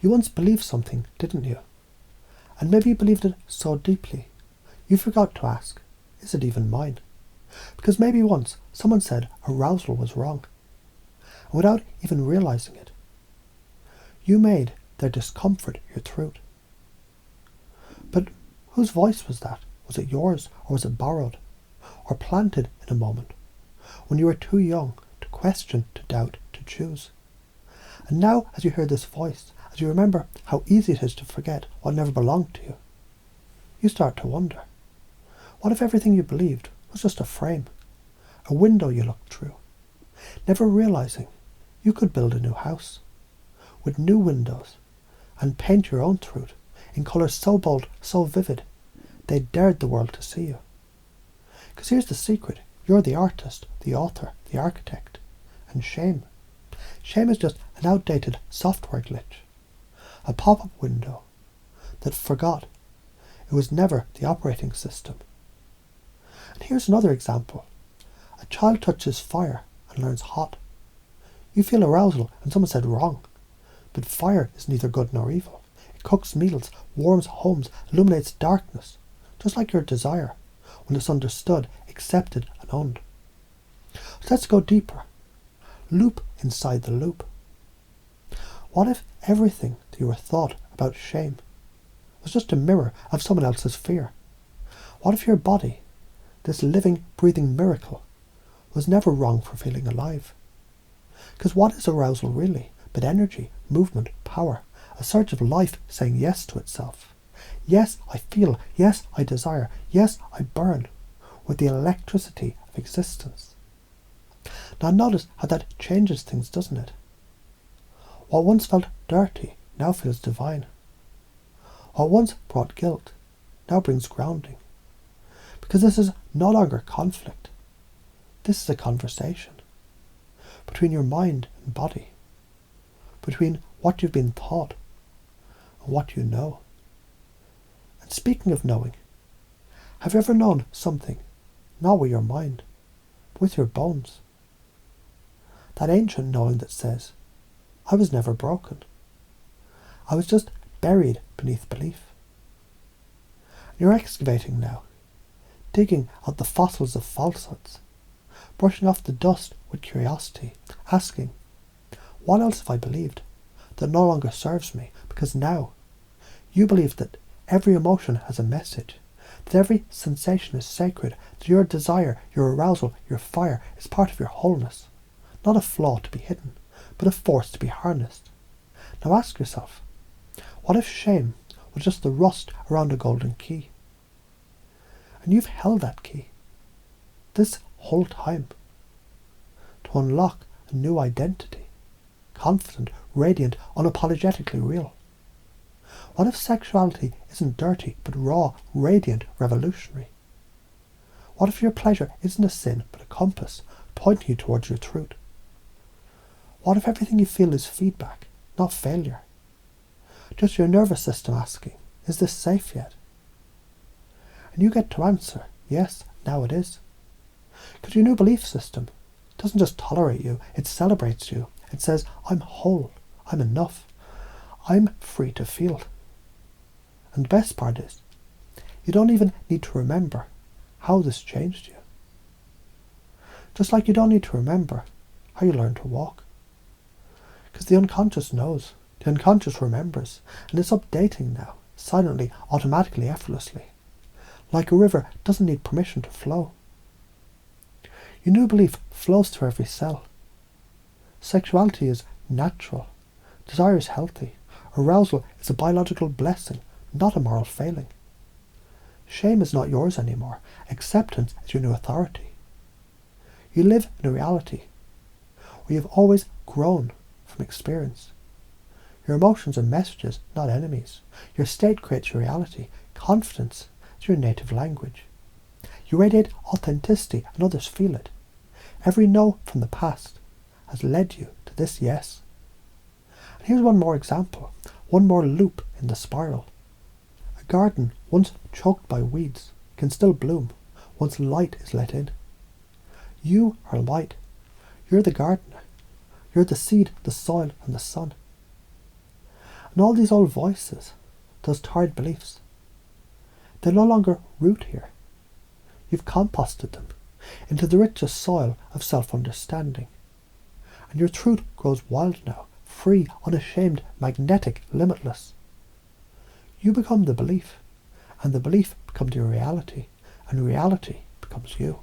You once believed something, didn't you? And maybe you believed it so deeply, you forgot to ask, is it even mine? Because maybe once someone said arousal was wrong, and without even realizing it, you made their discomfort your truth. But whose voice was that? Was it yours, or was it borrowed, or planted in a moment, when you were too young to question, to doubt, to choose? And now, as you hear this voice, as you remember how easy it is to forget what never belonged to you, you start to wonder, what if everything you believed was just a frame, a window you looked through, never realizing you could build a new house, with new windows, and paint your own truth in colours so bold, so vivid, they dared the world to see you. Because here's the secret, you're the artist, the author, the architect, and shame is just an outdated software glitch, a pop-up window that forgot it was never the operating system. And here's another example. A child touches fire and learns hot. You feel arousal and someone said wrong. But fire is neither good nor evil. It cooks meals, warms homes, illuminates darkness, just like your desire, when it's understood, accepted and owned. So let's go deeper. Loop inside the loop. What if everything that you were taught about shame was just a mirror of someone else's fear? What if your body, this living, breathing miracle, was never wrong for feeling alive? Because what is arousal really but energy, movement, power, a surge of life saying yes to itself? Yes, I feel. Yes, I desire. Yes, I burn with the electricity of existence. Now notice how that changes things, doesn't it? What once felt dirty now feels divine. What once brought guilt now brings grounding. Because this is no longer conflict. This is a conversation between your mind and body, between what you've been taught and what you know. And speaking of knowing, have you ever known something, not with your mind, but with your bones? That ancient knowing that says, I was never broken. I was just buried beneath belief. You're excavating now, digging out the fossils of falsehoods, brushing off the dust with curiosity, asking, what else have I believed that no longer serves me? Because now you believe that every emotion has a message, that every sensation is sacred, that your desire, your arousal, your fire is part of your wholeness, not a flaw to be hidden, but a force to be harnessed. Now ask yourself, what if shame was just the rust around a golden key? And you've held that key this whole time to unlock a new identity, confident, radiant, unapologetically real. What if sexuality isn't dirty but raw, radiant, revolutionary? What if your pleasure isn't a sin but a compass pointing you towards your truth? What if everything you feel is feedback, not failure? Just your nervous system asking, is this safe yet? And you get to answer, yes, now it is. Because your new belief system doesn't just tolerate you, it celebrates you. It says, I'm whole, I'm enough, I'm free to feel. And the best part is, you don't even need to remember how this changed you. Just like you don't need to remember how you learned to walk. Because the unconscious knows, the unconscious remembers, and it's updating now, silently, automatically, effortlessly. Like a river doesn't need permission to flow. Your new belief flows through every cell. Sexuality is natural. Desire is healthy. Arousal is a biological blessing, not a moral failing. Shame is not yours anymore. Acceptance is your new authority. You live in a reality where you've always grown from experience. Your emotions are messages, not enemies. Your state creates your reality. Confidence is your native language. You radiate authenticity and others feel it. Every no from the past has led you to this yes. And here's one more example, one more loop in the spiral. A garden once choked by weeds can still bloom once light is let in. You are light. You're the gardener. You're the seed, the soil and the sun. And all these old voices, those tired beliefs, they no longer root here. You've composted them into the richest soil of self-understanding. And your truth grows wild now, free, unashamed, magnetic, limitless. You become the belief, and the belief becomes your reality, and reality becomes you.